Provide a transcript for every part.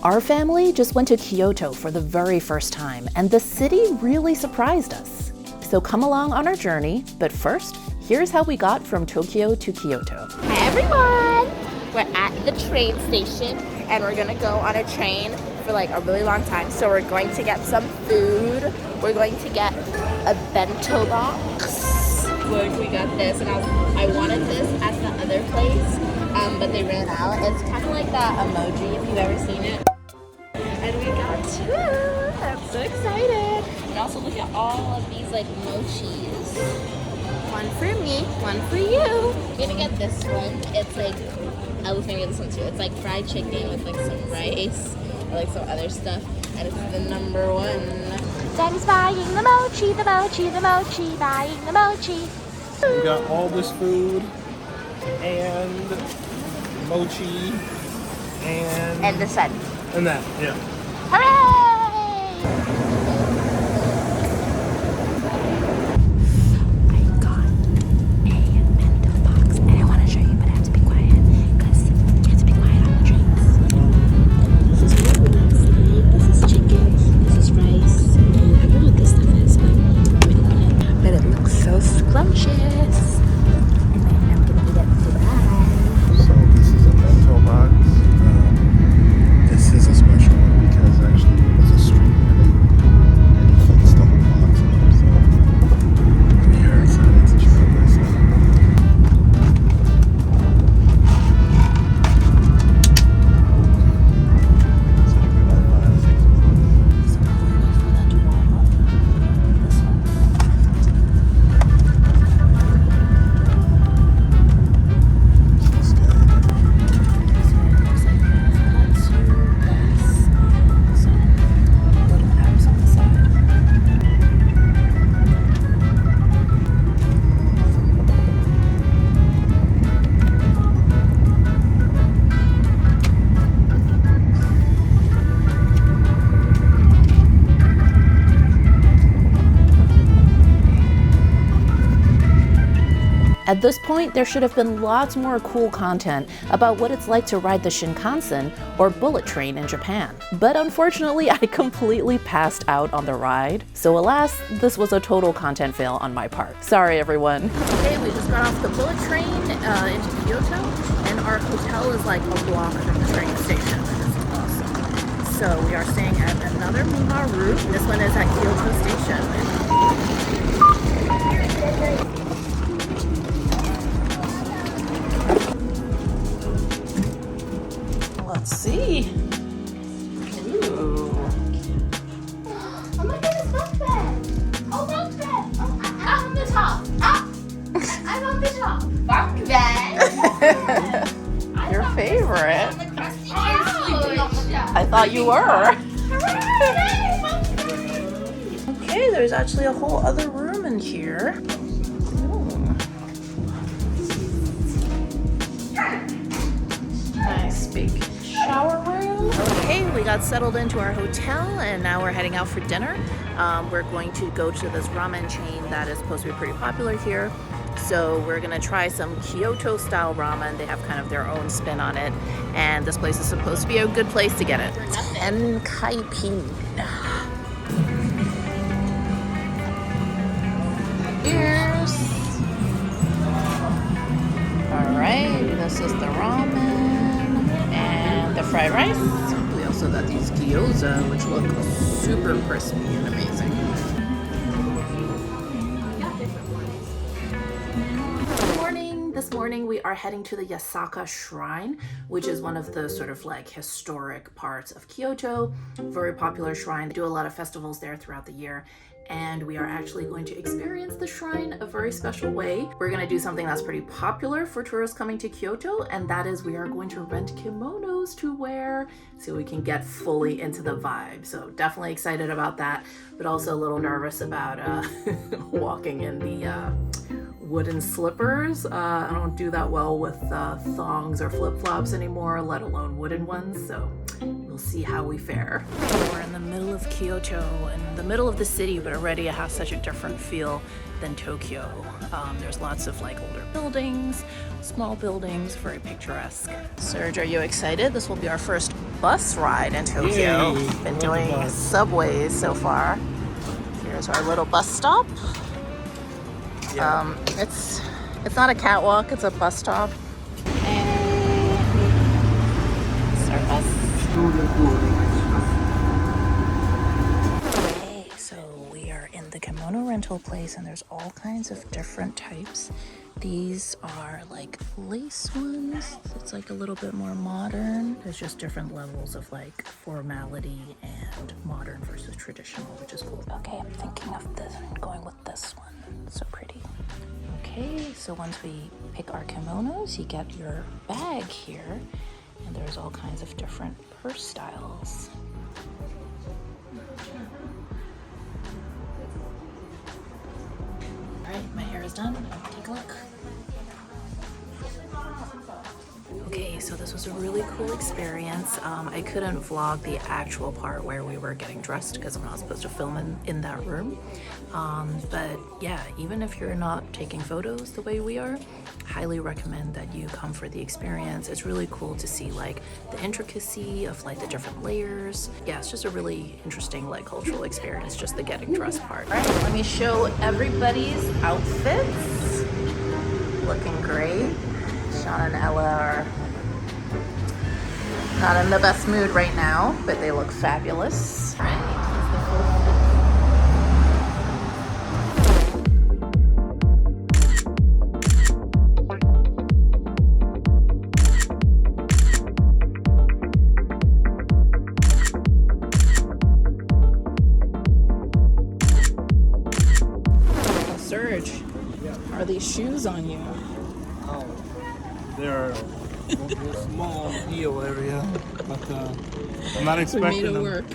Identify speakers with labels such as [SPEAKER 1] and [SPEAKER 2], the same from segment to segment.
[SPEAKER 1] Our family just went to Kyoto for the very first time, and the city really surprised us. So come along on our journey, but first, here's how we got from Tokyo to Kyoto.
[SPEAKER 2] Hi everyone! We're at the train station and we're gonna go on a train for like a really long time. So we're going to get some food. We're going to get a bento box. We got this and I wanted this at the other place, but they ran out. It's kind of like that emoji if you've ever seen it. And we got two! I'm so excited! And also look at all of these like mochis. One for me, one for you. I'm gonna get this one. It's like, I was gonna get this one too. It's like fried chicken with like some rice or like some other stuff. And it's the number one. Daddy's buying the mochi, the mochi, the mochi, buying the mochi.
[SPEAKER 3] We got all this food and mochi and
[SPEAKER 2] the sun.
[SPEAKER 3] And that, yeah.
[SPEAKER 2] Hooray!
[SPEAKER 1] At this point, there should have been lots more cool content about what it's like to ride the Shinkansen or bullet train in Japan. But unfortunately, I completely passed out on the ride. So alas, this was a total content fail on my part. Sorry, everyone.
[SPEAKER 2] Okay, we just got off the bullet train into Kyoto, and our hotel is like a block from the train station, which is awesome. So we are staying at another Mimaru. This one is at Kyoto Station.
[SPEAKER 1] Let's see. Ooh.
[SPEAKER 2] Oh my goodness, bunk bed! Oh, bunk bed! Oh, I'm on the top! Ah! I'm on the top! Bunk bed!
[SPEAKER 1] Your favorite.
[SPEAKER 2] On the crusty couch!
[SPEAKER 1] I thought you were.
[SPEAKER 2] Hooray!
[SPEAKER 1] Okay, there's actually a whole other room in here. Nice big shower room. Okay, we got settled into our hotel and now we're heading out for dinner. We're going to go to this ramen chain that is supposed to be pretty popular here. So we're gonna try some Kyoto style ramen. They have kind of their own spin on it. And this place is supposed to be a good place to get it. Tenkaippin. Cheers. All right, this is the ramen. The fried rice. We also got these gyoza, which look super crispy and amazing. This morning we are heading to the Yasaka Shrine, which is one of the sort of like historic parts of Kyoto. Very popular shrine. They do a lot of festivals there throughout the year. And we are actually going to experience the shrine a very special way. We're going to do something that's pretty popular for tourists coming to Kyoto, and that is we are going to rent kimonos to wear so we can get fully into the vibe. So definitely excited about that, but also a little nervous about walking in the wooden slippers. I don't do that well with thongs or flip-flops anymore, let alone wooden ones, so we'll We'll see how we fare. We're in the middle of Kyoto, in the middle of the city, but already it has such a different feel than Tokyo. There's lots of like older buildings, small buildings, very picturesque. Serge, are you excited? This will be our first bus ride in Tokyo.
[SPEAKER 3] Yay,
[SPEAKER 1] Been doing subways so far. Here's our little bus stop.
[SPEAKER 3] Yeah.
[SPEAKER 1] It's not a catwalk, it's a bus stop. And it's our bus. Okay, so we are in the kimono rental place and there's all kinds of different types. These are like lace ones. It's like a little bit more modern. There's just different levels of like formality and modern versus traditional, which is cool. Okay, I'm thinking of this, going with this one. So pretty. Okay, so once we pick our kimonos, you get your bag here, and there's all kinds of different purse styles. All right, my hair is done. Take a look. Okay, so this was a really cool experience. I couldn't vlog the actual part where we were getting dressed because I'm not supposed to film in that room. But yeah, even if you're not taking photos the way we are, highly recommend that you come for the experience. It's really cool to see like the intricacy of like the different layers. Yeah, it's just a really interesting like cultural experience, just the getting dressed part. All right, let me show everybody's outfits. Looking great. Sean and Ella are not in the best mood right now, but they look fabulous. All right. Serge, are these shoes on you?
[SPEAKER 3] Oh, they're small heel area, but I'm not expecting
[SPEAKER 1] We made it
[SPEAKER 3] them.
[SPEAKER 1] work.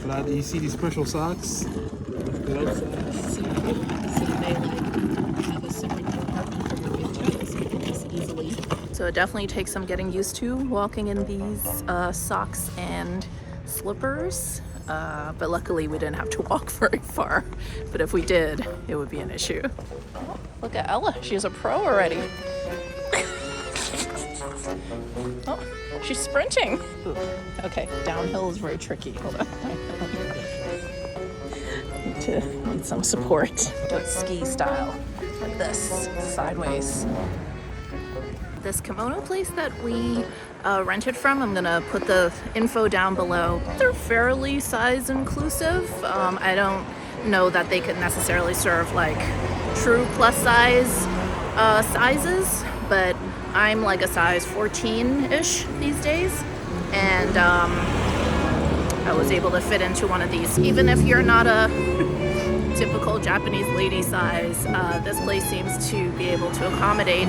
[SPEAKER 3] But you see these special socks? With gloves on?
[SPEAKER 1] So they like have a separate compartment for your big toes, so you can just easily. So it definitely takes some getting used to walking in these socks and slippers. But luckily we didn't have to walk very far. But if we did, it would be an issue. Oh, look at Ella, she's a pro already. Oh, she's sprinting. Ooh. Okay, downhill is very tricky. Hold on. Need some support. Do it ski style, like this, sideways. This kimono place that we rented from, I'm gonna put the info down below. They're fairly size inclusive. I don't know that they could necessarily serve like true plus size sizes, but I'm like a size 14-ish these days, and I was able to fit into one of these. Even if you're not a typical Japanese lady size, this place seems to be able to accommodate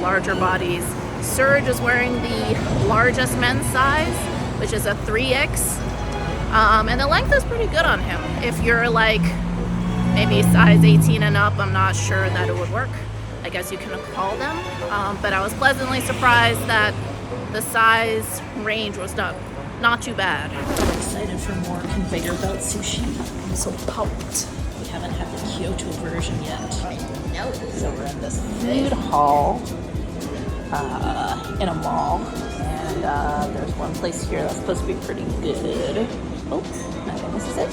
[SPEAKER 1] larger bodies. Serge is wearing the largest men's size, which is a 3X, and the length is pretty good on him. If you're like maybe size 18 and up, I'm not sure that it would work. I guess you can call them, but I was pleasantly surprised that the size range was not too bad. I'm excited for more conveyor belt sushi. I'm so pumped. We haven't had the Kyoto version yet.
[SPEAKER 2] No.
[SPEAKER 1] So we're in this food hall in a mall, and there's one place here that's supposed to be pretty good. Oh, I think this is it.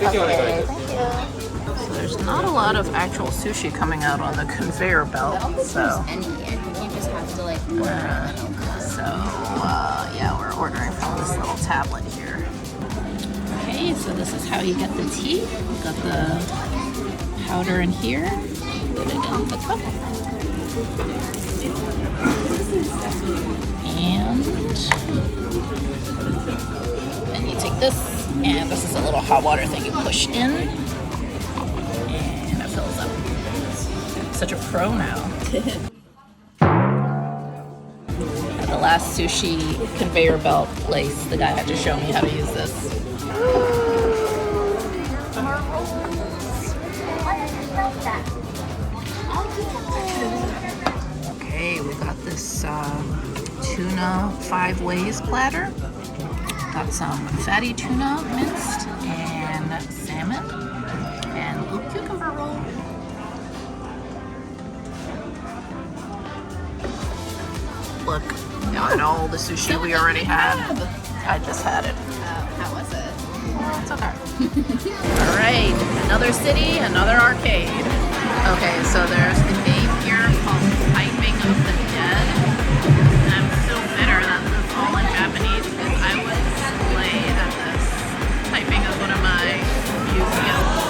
[SPEAKER 1] Okay, thank you. So there's not a lot of actual sushi coming out on the conveyor belt, so
[SPEAKER 2] Any, you just have to like order it.
[SPEAKER 1] so yeah, we're ordering from this little tablet here. Okay, so this is how you get the tea. We've got the powder in here, put it in the cup, and then you take this, and this is a little hot water thing you push in, and it fills up. Such a pro now. At the last sushi conveyor belt place, the guy had to show me how to use this. Okay, we got this tuna 5 ways platter. Got some fatty tuna minced and salmon and blue cucumber roll. Look at all the sushi we already had. I just had it.
[SPEAKER 2] How was it?
[SPEAKER 1] It's okay. All right, another city, another arcade. Okay, so there's a game here called Typing of the Dead. And I'm so bitter that this is all in Japanese because I would slay at this. Typing is one of my few skills.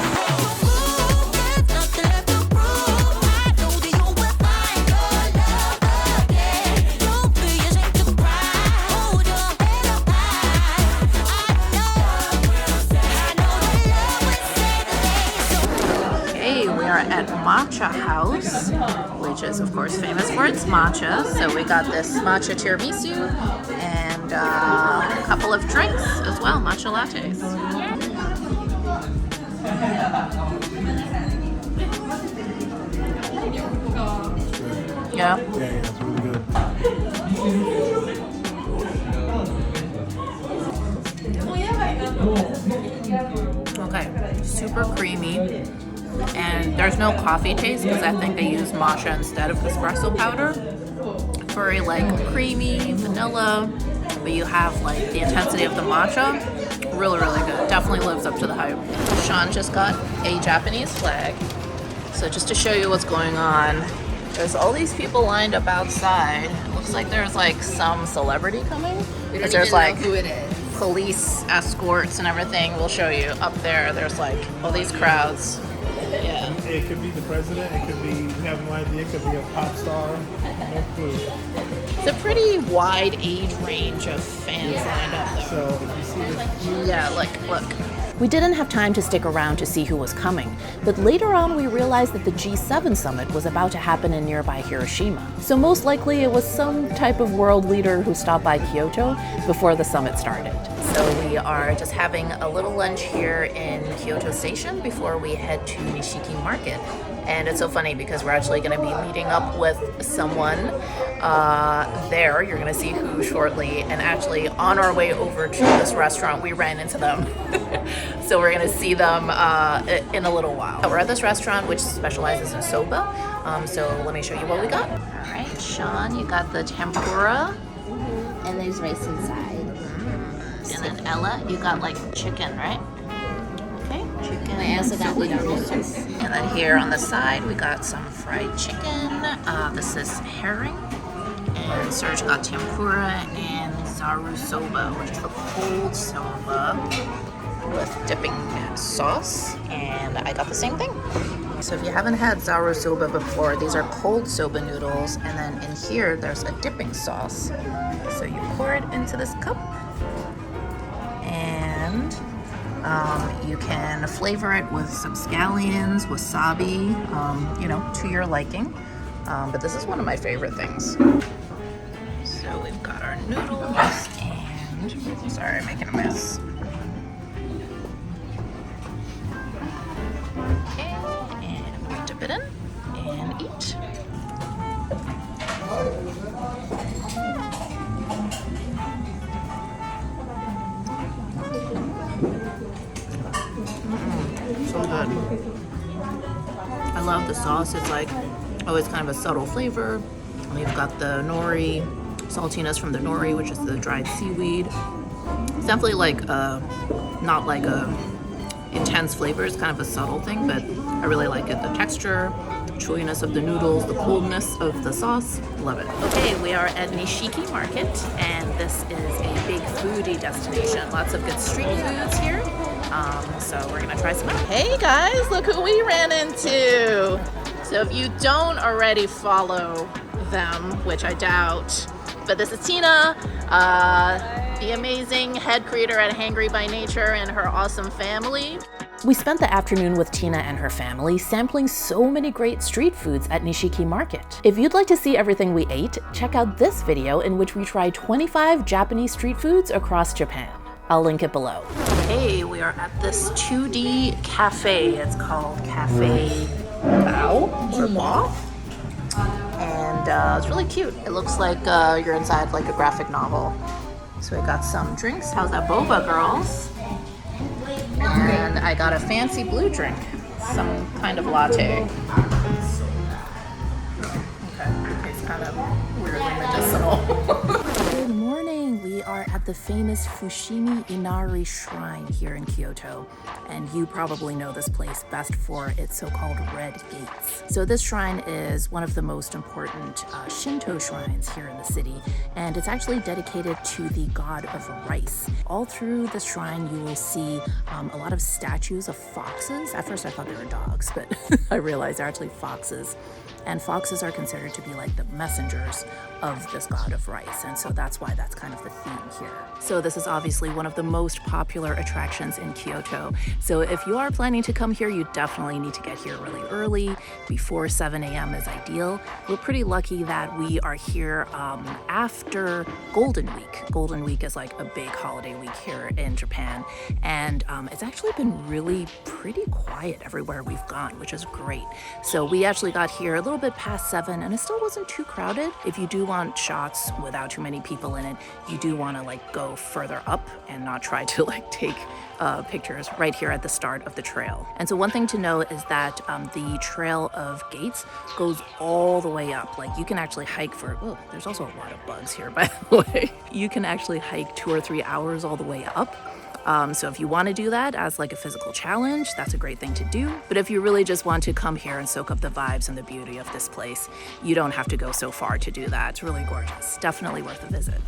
[SPEAKER 1] At Matcha House, which is of course famous for its matcha. So we got this matcha tiramisu and a couple of drinks as well, matcha lattes. Yeah?
[SPEAKER 3] Yeah, it's really good.
[SPEAKER 1] Okay, super creamy. And there's no coffee taste because I think they use matcha instead of espresso powder. Very like creamy, vanilla, but you have like the intensity of the matcha. Really, really good. Definitely lives up to the hype. Sean just got a Japanese flag. So just to show you what's going on, there's all these people lined up outside. It looks like there's like some celebrity coming. Because there's like
[SPEAKER 2] who it is.
[SPEAKER 1] Police escorts and everything. We'll show you up there. There's like all these crowds. Yeah.
[SPEAKER 3] It could be the president, it could be, we have no idea, it could be a pop star, no clue.
[SPEAKER 1] It's a pretty wide age range of fans lined up there.
[SPEAKER 3] So if you see this,
[SPEAKER 1] Yeah, look.
[SPEAKER 4] We didn't have time to stick around to see who was coming, but later on we realized that the G7 summit was about to happen in nearby Hiroshima. So most likely it was some type of world leader who stopped by Kyoto before the summit started.
[SPEAKER 1] So we are just having a little lunch here in Kyoto Station before we head to Nishiki Market. And it's so funny because we're actually going to be meeting up with someone there. You're going to see who shortly. And actually on our way over to this restaurant, we ran into them. So we're going to see them in a little while. We're at this restaurant which specializes in soba. So let me show you what we got. All right, Sean, you got the tempura.
[SPEAKER 2] And there's rice inside.
[SPEAKER 1] And then Ella, you got like chicken, right? Okay, chicken.
[SPEAKER 2] I also got noodles.
[SPEAKER 1] And then here on the side, we got some fried chicken. This is herring. And Serge got tempura and zaru soba, which is the cold soba with dipping sauce. And I got the same thing. So if you haven't had zaru soba before, these are cold soba noodles. And then in here, there's a dipping sauce. So you pour it into this cup. And you can flavor it with some scallions, wasabi, to your liking. But this is one of my favorite things. So we've got our noodles and, sorry, I'm making a mess. Okay, and we dip it in and eat. So good. I love the sauce. It's like always kind of a subtle flavor. And you've got the nori, saltiness from the nori, which is the dried seaweed. It's definitely like not like a intense flavor. It's kind of a subtle thing, but I really like it. The texture, the chewiness of the noodles, the coldness of the sauce. Love it. Okay, we are at Nishiki Market, and this is a big foodie destination. Lots of good street foods here. So we're gonna try some out. Hey guys, look who we ran into. So if you don't already follow them, which I doubt, but this is Tina, the amazing head creator at Hangry By Nature, and her awesome family.
[SPEAKER 4] We spent the afternoon with Tina and her family sampling so many great street foods at Nishiki Market. If you'd like to see everything we ate, check out this video in which we tried 25 Japanese street foods across Japan. I'll link it below.
[SPEAKER 1] Hey, we are at this 2D cafe. It's called Cafe Baw or Baw. and it's really cute. It looks like you're inside like a graphic novel. So I got some drinks. How's that boba, girls? And I got a fancy blue drink, some kind of latte. Okay, it's kind of weirdly medicinal. Good morning. We are at the famous Fushimi Inari Shrine here in Kyoto. And you probably know this place best for its so-called red gates. So this shrine is one of the most important Shinto shrines here in the city, and it's actually dedicated to the god of rice. All through the shrine you will see a lot of statues of foxes. At first I thought they were dogs, but I realized they're actually foxes. And foxes are considered to be like the messengers of this god of rice, and so that's why that's kind of the theme here. So this is obviously one of the most popular attractions in Kyoto. So if you are planning to come here, you definitely need to get here really early. Before 7 a.m. is ideal. We're pretty lucky that we are here after Golden Week. Golden Week is like a big holiday week here in Japan, and it's actually been really pretty quiet everywhere we've gone, which is great. So we actually got here a little bit past 7, and it still wasn't too crowded. If you do want shots without too many people in it, you do want to like go further up and not try to like take pictures right here at the start of the trail. And so one thing to know is that the trail of gates goes all the way up. Like you can actually hike for, oh, there's also a lot of bugs here, by the way. You can actually hike 2 or 3 hours all the way up. So if you want to do that as like a physical challenge, that's a great thing to do. But if you really just want to come here and soak up the vibes and the beauty of this place, you don't have to go so far to do that. It's really gorgeous. Definitely worth a visit.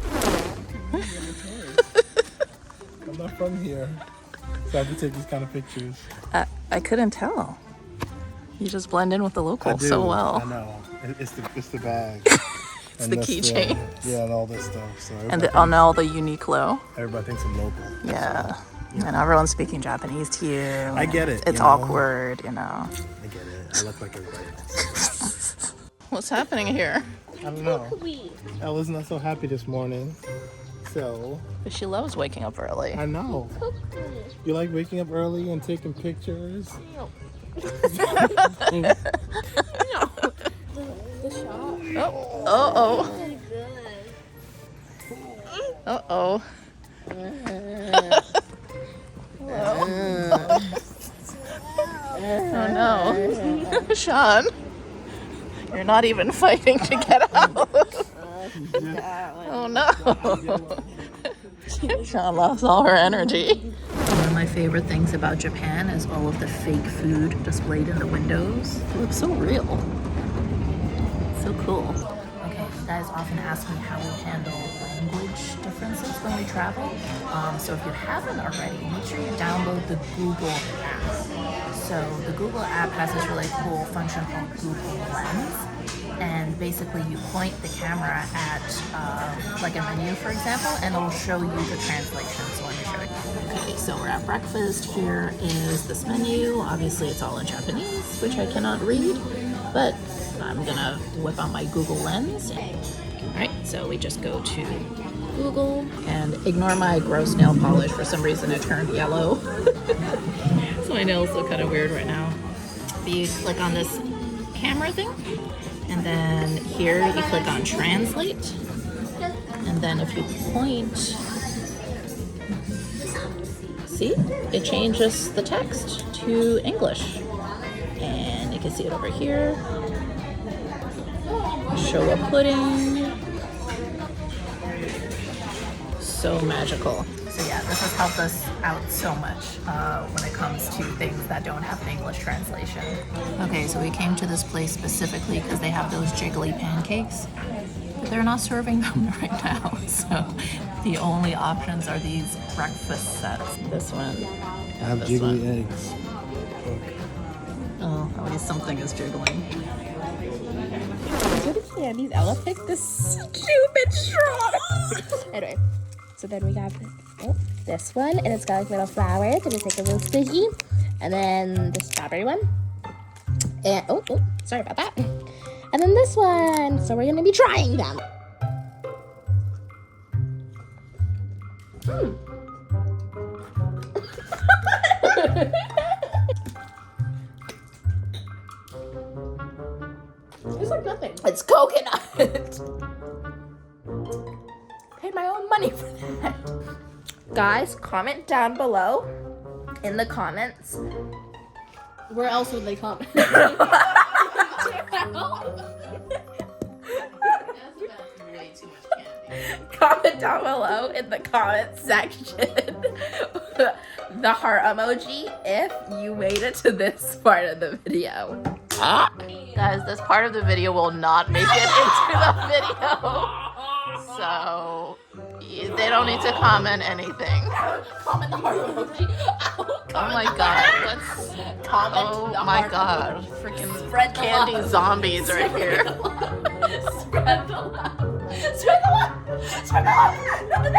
[SPEAKER 3] I'm not from here, so I have to take these kind of pictures.
[SPEAKER 1] I couldn't tell. You just blend in with the locals so well.
[SPEAKER 3] I know. It's the bag.
[SPEAKER 1] It's the keychain.
[SPEAKER 3] Yeah, and all this stuff. So
[SPEAKER 1] and all the Uniqlo.
[SPEAKER 3] Everybody thinks I'm local.
[SPEAKER 1] Yeah. And everyone's speaking Japanese to you.
[SPEAKER 3] I get it.
[SPEAKER 1] It's awkward, you know.
[SPEAKER 3] I get it. I look like everybody else.
[SPEAKER 1] What's happening here?
[SPEAKER 3] I don't know. Ella's not so happy this morning. So.
[SPEAKER 1] But she loves waking up early.
[SPEAKER 3] I know. You like waking up early and taking pictures?
[SPEAKER 2] No.
[SPEAKER 1] Oh. Uh-oh. Oh no. Sean, you're not even fighting to get out. Oh no. Sean lost all her energy. One of my favorite things about Japan is all of the fake food displayed in the windows. It looks so real. So cool. Okay, you guys often ask me how we handle language differences when we travel. So if you haven't already, make sure you download the Google app. So the Google app has this really cool function called Google Lens. And basically you point the camera at like a menu, for example, and it'll show you the translation. So let me show you. Okay, so we're at breakfast. Here is this menu. Obviously it's all in Japanese, which I cannot read, but I'm gonna whip out my Google Lens. Alright, so we just go to Google and ignore my gross nail polish. For some reason it turned yellow. So my nails look kind of weird right now. But you click on this camera thing, and then here you click on translate, and then if you point, see, it changes the text to English, and you can see it over here. Show a pudding. So magical. So yeah, this has helped us out so much when it comes to things that don't have an English translation. Okay, so we came to this place specifically because they have those jiggly pancakes, but they're not serving them right now. So the only options are these breakfast sets. This one.
[SPEAKER 3] I have jiggly eggs.
[SPEAKER 1] Oh, at least something is jiggling.
[SPEAKER 2] What is candies? Ella picked this stupid straw. Anyway, so then we got this one, and it's got like little flowers, and it's like a little squishy. And then the strawberry one. And oh, sorry about that. And then this one. So we're gonna be trying them.
[SPEAKER 1] It's like nothing. It's
[SPEAKER 2] It's coconut. Paid my own money for that. Guys, comment down below in the comments.
[SPEAKER 5] Where else would they comment?
[SPEAKER 2] Comment down below in the comment section the heart emoji if you made it to this part of the video.
[SPEAKER 4] Guys, this part of the video will not make it into the video. So, they don't need to comment anything.
[SPEAKER 2] Comment the heart emoji.
[SPEAKER 4] Oh my god, let's... Oh my god, freaking candy zombies right here.
[SPEAKER 2] Spread the love. Spread the love. Spread the love.